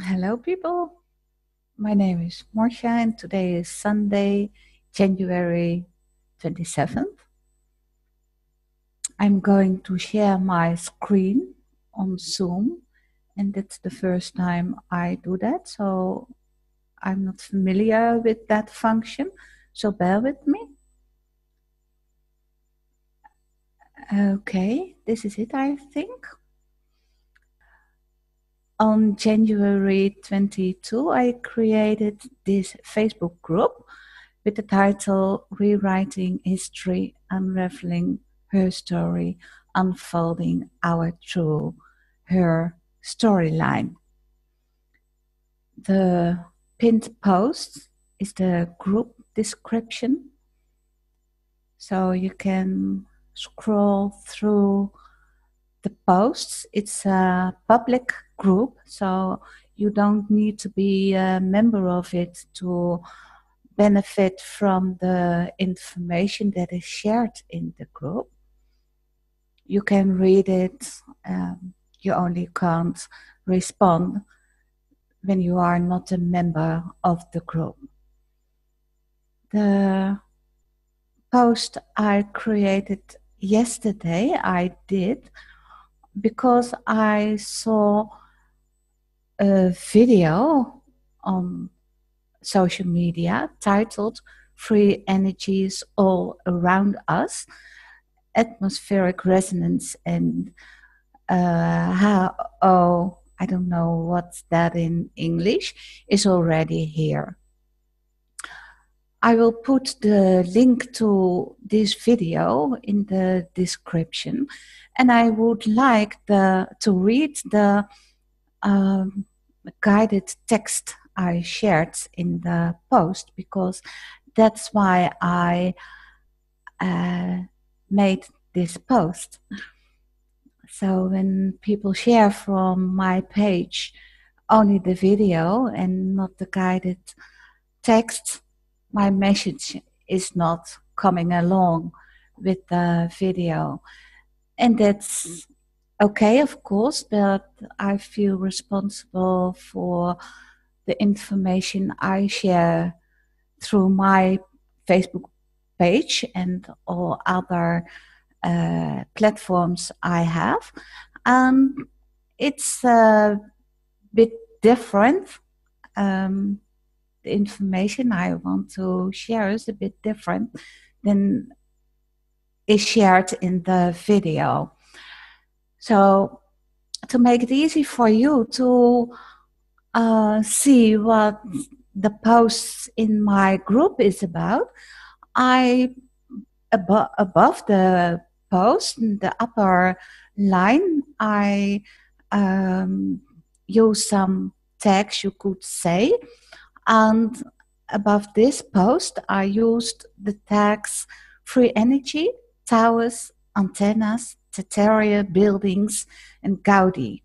Hello, people. My name is Marcia, and today is Sunday, January 27th. I'm going to share my screen on Zoom, and that's the first time I do that, so I'm not familiar with that function, so bear with me. Okay, this is it, I think. On January 22, I created this Facebook group with the title Rewriting History, Unravelling Her Story, Unfolding Our Through Her Storyline. The pinned post is the group description, so you can scroll through the posts. It's a public group, so you don't need to be a member of it to benefit from the information that is shared in the group. You can read it, you only can't respond when you are not a member of the group. The post I created yesterday, I did because I saw a video on social media titled Free Energies All Around Us, Atmospheric Resonance and I don't know what's that in English, is already here. I will put the link to this video in the description, and I would like to read the guided text I shared in the post, because that's why I made this post. So when people share from my page only the video and not the guided text, my message is not coming along with the video. And that's okay, of course, but I feel responsible for the information I share through my Facebook page and all other platforms I have. It's a bit different. The information I want to share is a bit different than is shared in the video. So to make it easy for you to see what the posts in my group is about, I above the post, in the upper line, I use some tags, you could say, and above this post I used the tags free energy, towers, antennas, Tartaria buildings, and GAUDI.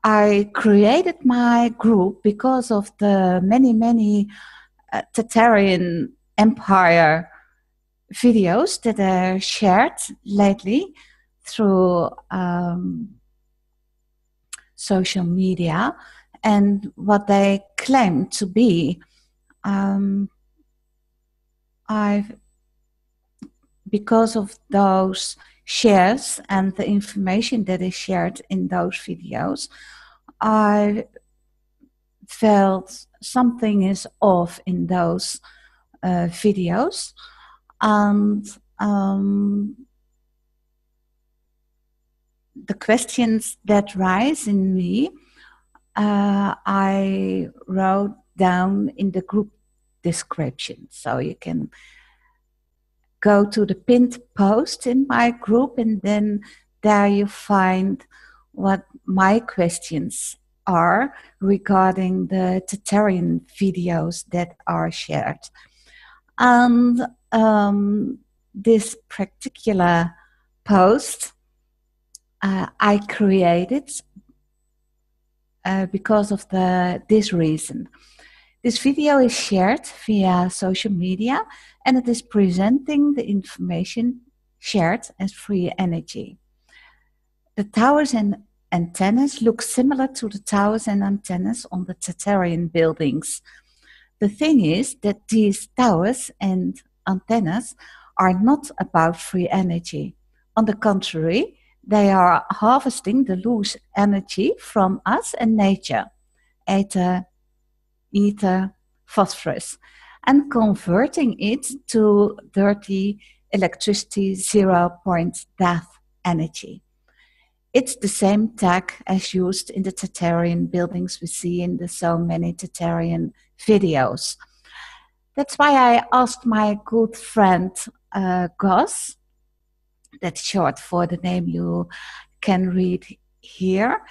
I created my group because of the many Tartarian Empire videos that are shared lately through social media and what they claim to be. Because of those shares and the information that is shared in those videos, I felt something is off in those videos, and the questions that rise in me, I wrote down in the group description. So you can go to the pinned post in my group, and then there you find what my questions are regarding the Tartarian videos that are shared. And this particular post I created because of this reason. This video is shared via social media, and it is presenting the information shared as free energy. The towers and antennas look similar to the towers and antennas on the Tartarian buildings. The thing is that these towers and antennas are not about free energy. On the contrary, they are harvesting the loose energy from us and nature, Aether, Phosphorus, and converting it to dirty electricity 0-point death energy. It's the same tech as used in the Tartarian buildings we see in the so many Tartarian videos. That's why I asked my good friend Gus, that's short for the name you can read here.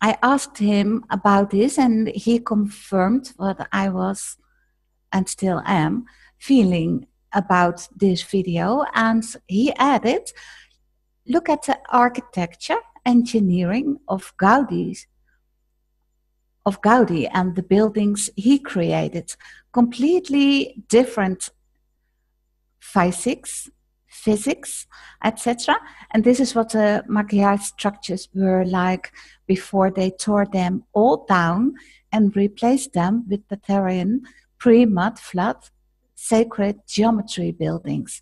I asked him about this and he confirmed what I was and still am feeling about this video, and he added, look at the architecture, engineering of Gaudi and the buildings he created. Completely different physics, etc. And this is what the Magyar structures were like before they tore them all down and replaced them with Tartarian pre-mud flood sacred geometry buildings.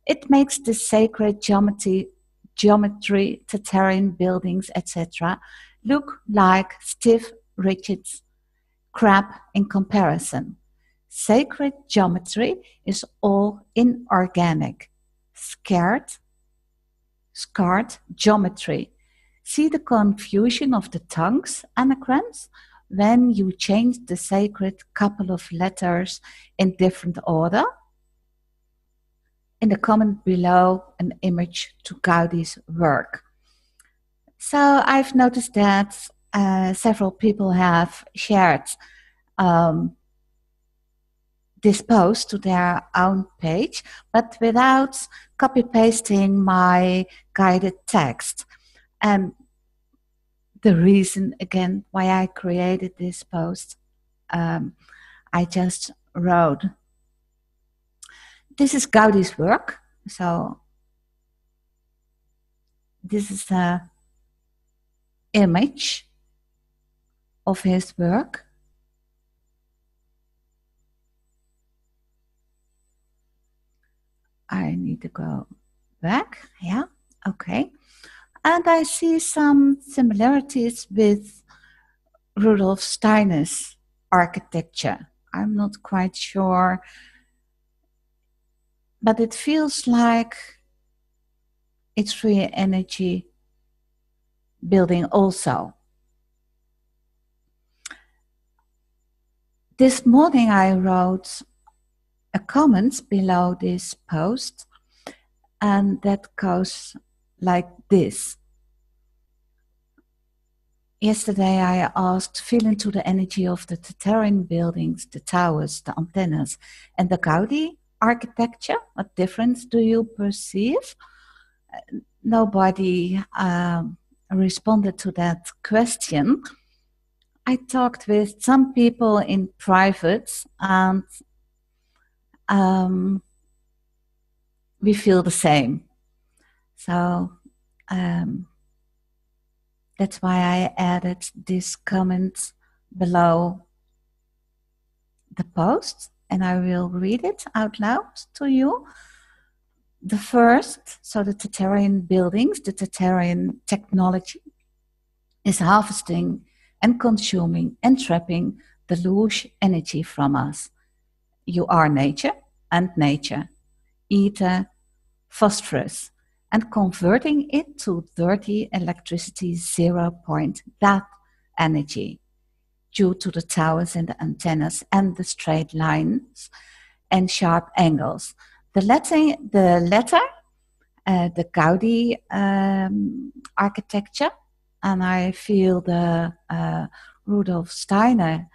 It makes the sacred geometry, Tartarian buildings, etc., look like stiff, rigid crap in comparison. Sacred geometry is all inorganic, scarred geometry. See the confusion of the tongues, anagrams, when you change the sacred couple of letters in different order? In the comment below, an image to Gaudi's work. So I've noticed that several people have shared this post to their own page, but without copy-pasting my guided text. And the reason, again, why I created this post, I just wrote, this is Gaudi's work, so this is the image of his work. I need to go back, yeah, okay. And I see some similarities with Rudolf Steiner's architecture. I'm not quite sure, but it feels like it's free energy building also. This morning I wrote a comment below this post, and that goes like this. Yesterday I asked, feel into the energy of the Tartarian buildings, the towers, the antennas, and the Gaudi architecture. What difference do you perceive? Nobody responded to that question. I talked with some people in private, and we feel the same. So that's why I added this comment below the post, and I will read it out loud to you. The first, so the Tartarian buildings, the Tartarian technology is harvesting and consuming and trapping the loosh energy from us. You are nature and nature, Aether, Phosphorus, and converting it to dirty electricity 0-point that energy due to the towers and the antennas and the straight lines and sharp angles. The Gaudi architecture, and I feel the Rudolf Steiner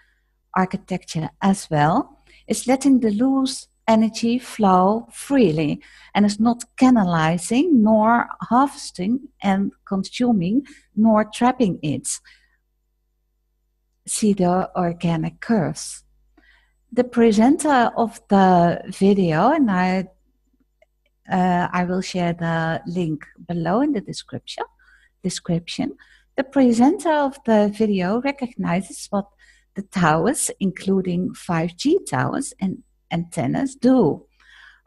architecture as well, is letting the loose energy flow freely and is not canalizing nor harvesting and consuming nor trapping it. See the organic curves. The presenter of the video, and I will share the link below in the description, description, the presenter of the video recognizes what the towers, including 5G towers and antennas, do.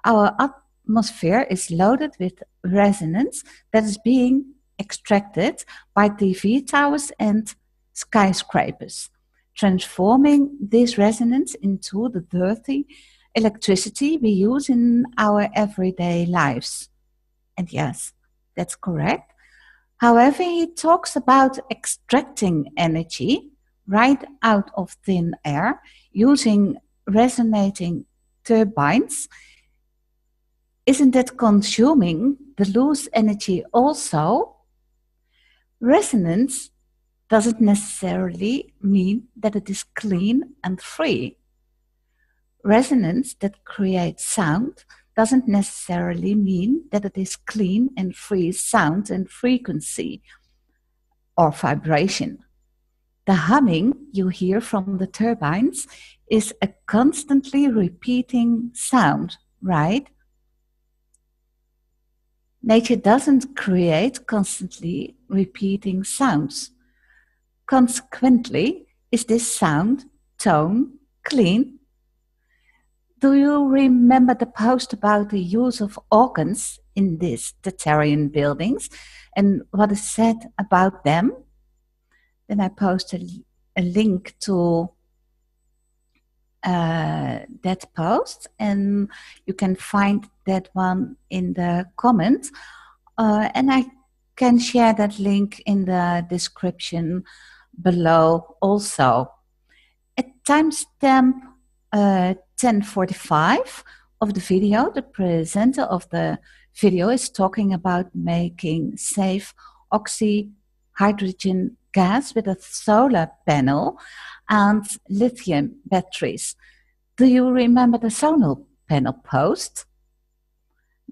Our atmosphere is loaded with resonance that is being extracted by TV towers and skyscrapers, transforming this resonance into the dirty electricity we use in our everyday lives. And yes, that's correct. However, he talks about extracting energy right out of thin air using resonating turbines. Isn't that consuming the loose energy also? Resonance doesn't necessarily mean that it is clean and free. Resonance that creates sound doesn't necessarily mean that it is clean and free sound and frequency or vibration. The humming you hear from the turbines is a constantly repeating sound, right? Nature doesn't create constantly repeating sounds. Consequently, is this sound, tone, clean? Do you remember the post about the use of organs in these Tartarean buildings and what is said about them? Then I posted a link to that post, and you can find that one in the comments. And I can share that link in the description below also. At timestamp 10:45 of the video, the presenter of the video is talking about making safe oxy-hydrogen gas with a solar panel and lithium batteries. Do you remember the solar panel post?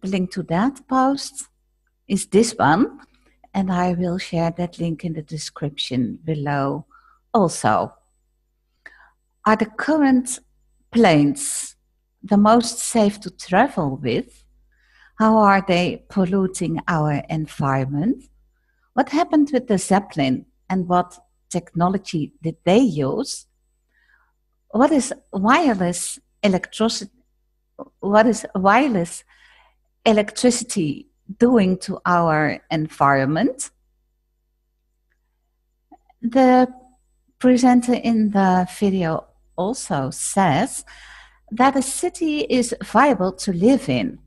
The link to that post is this one, and I will share that link in the description below also. Are the current planes the most safe to travel with? How are they polluting our environment? What happened with the Zeppelin and what technology did they use? What is wireless electricity doing to our environment? The presenter in the video also says that a city is viable to live in.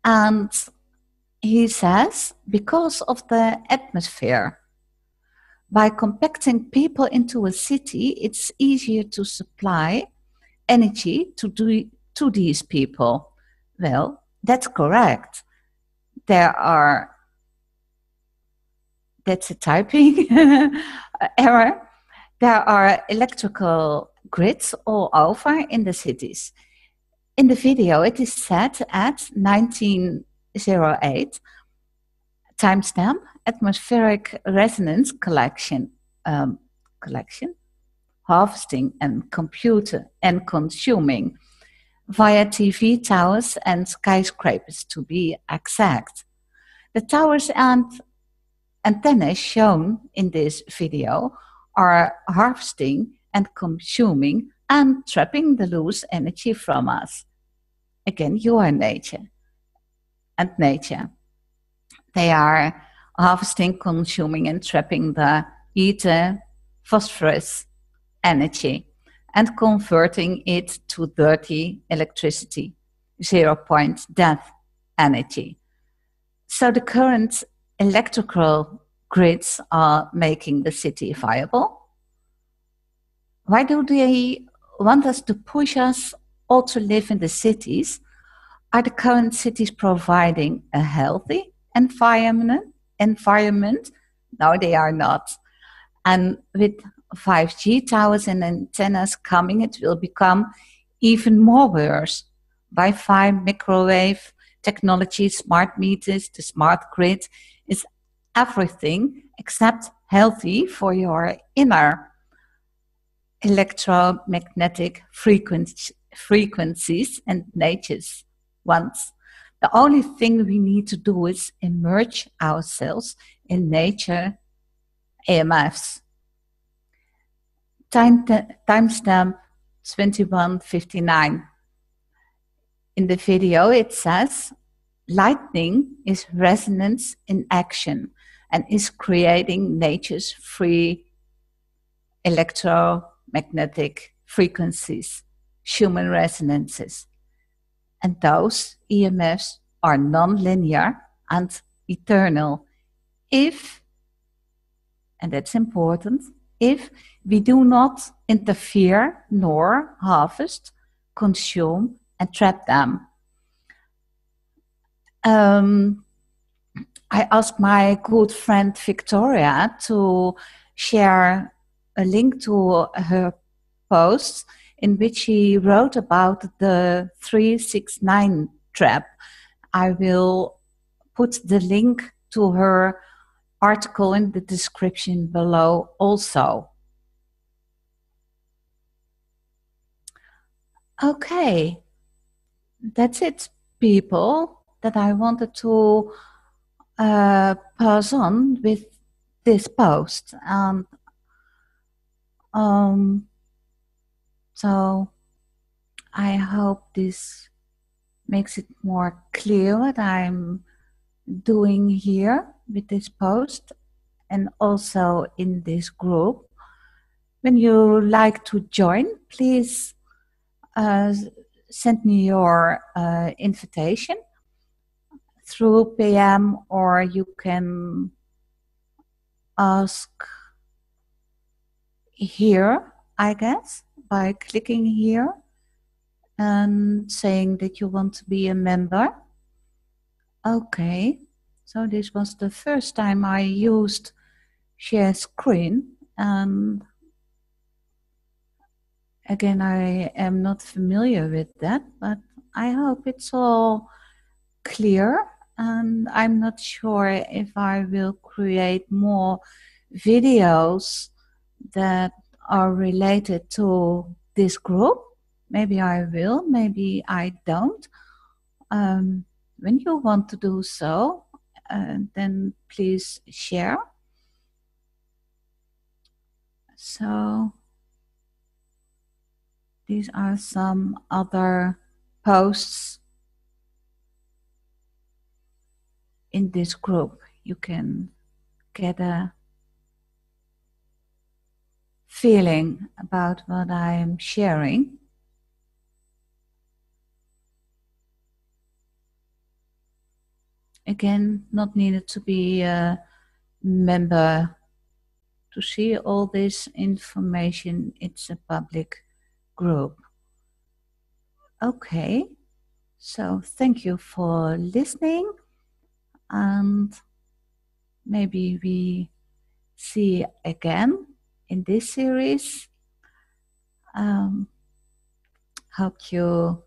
And he says because of the atmosphere. By compacting people into a city, it's easier to supply energy to these people. Well, that's correct. That's a typing error. There are electrical grids all over in the cities. In the video, it is set at 1908, timestamp, atmospheric resonance collection, harvesting and consuming via TV towers and skyscrapers, to be exact. The towers and antennas shown in this video are harvesting and consuming and trapping the loose energy from us. Again, you are nature and nature. They are harvesting, consuming, and trapping the ether, phosphorus energy and converting it to dirty electricity, 0-point death energy. So the current electrical grids are making the city viable. Why do they want us to push us all to live in the cities? Are the current cities providing a healthy environment? No, they are not. And with 5G towers and antennas coming, it will become even more worse. Wi-Fi, microwave technology, smart meters, the smart grid is everything except healthy for your inner electromagnetic frequencies and nature's ones. The only thing we need to do is immerse ourselves in nature EMFs. Timestamp 21:59. In the video it says, lightning is resonance in action and is creating nature's free electromagnetic frequencies, Schumann resonances. And those EMFs are non-linear and eternal if, and that's important, if we do not interfere nor harvest, consume and trap them. I asked my good friend Victoria to share a link to her post in which she wrote about the 369 trap. I will put the link to her article in the description below also. Okay, that's it, people, that I wanted to pass on with this post. So I hope this makes it more clear what I'm doing here with this post and also in this group. When you like to join, please send me your invitation through PM, or you can ask here, I guess, by clicking here and saying that you want to be a member. Okay, so this was the first time I used share screen, and again, I am not familiar with that, but I hope it's all clear, and I'm not sure if I will create more videos that are related to this group. Maybe I will, maybe I don't. When you want to do so, then please share. So these are some other posts in this group. You can get a feeling about what I am sharing. Again, not needed to be a member to see all this information. It's a public group. Okay, so thank you for listening, and maybe we see again in this series. Hope you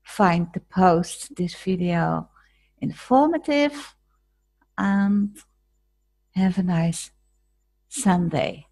find the post, this video, informative, and have a nice Sunday.